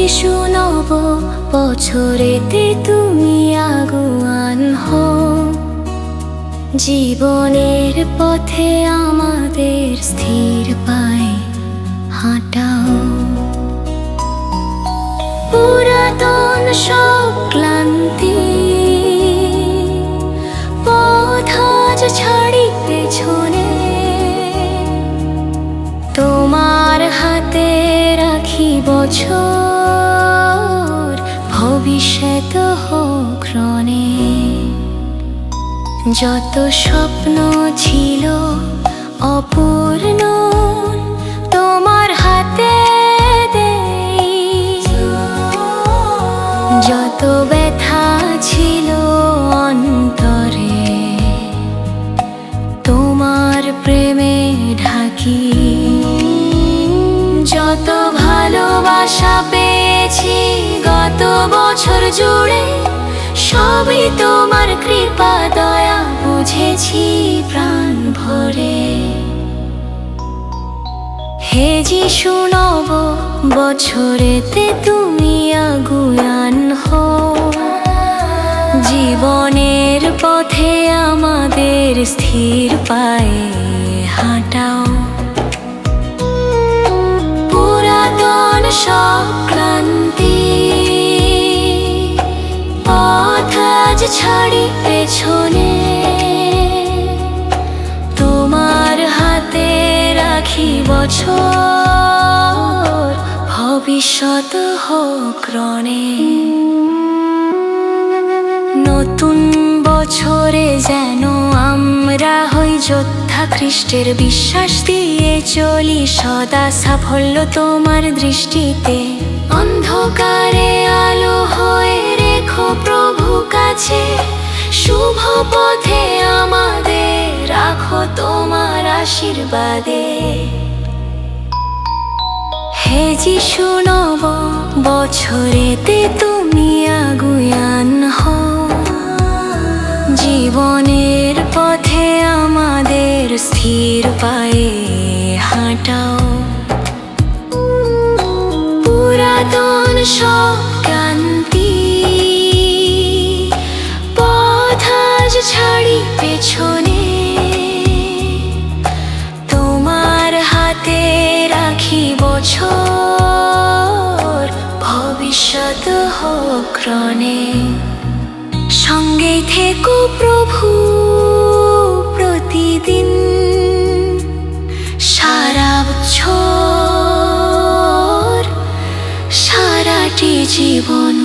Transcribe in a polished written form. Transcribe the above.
যিশু নব বছরেতে তুমি আগুয়ান হও, জীবনের পথে আমাদের স্থির পায়ে হাঁটাও। পুরাতন সব ক্লান্তি পথ আজ ছাড়ি পেছনে, তোমার হাতে রাখি বছর, ভবিষ্যৎ হোক রণে। যত স্বপ্ন ছিল অপূর্ণ তোমার হাতে দেই, যত ব্যথা ছিল অন্তরে তোমার প্রেমে ঢাকি। যত ভালোবাসা পেয়েছি গত বছর জুড়ে, সবই তোমার কৃপা দয়া বুঝেছি প্রাণ ভরে। হে যিশু নব বছরেতে তুমি আগুয়ান হও, জীবনের পথে আমাদের স্থির পায়ে হাঁটাও। পুরাতন সব ক্লান্তি পথ আজ ছাড়ি পেছনে, তোমার হাতে রাখি বছর, ভবিষ্যৎ হোক রণে। নতুন বছরে যেন আমরা হই যোদ্ধা খ্রিস্টের, বিশ্বাস দিয়ে চলি সদা সাফল্য তোমার দৃষ্টিতে। অন্ধকারে আলো হয়ে রেখো প্রভু কাছে, শুভ পথে আমাদের রাখো তোমার আশীর্বাদে। হে যিশু নব বছরেতে তুমি আগুয়ান হও, জীবনের পথে আমাদের স্থির পায়ে হাঁটাও। পুরাতন সব ক্লান্তি পথ আজ ছাড়ি পেছনে, তোমার হাতে রাখি বছর, ভবিষ্যৎ হোক রণে। সঙ্গে থেকো প্রভু প্রতিদিন, সারা বছর সারাটি জীবন।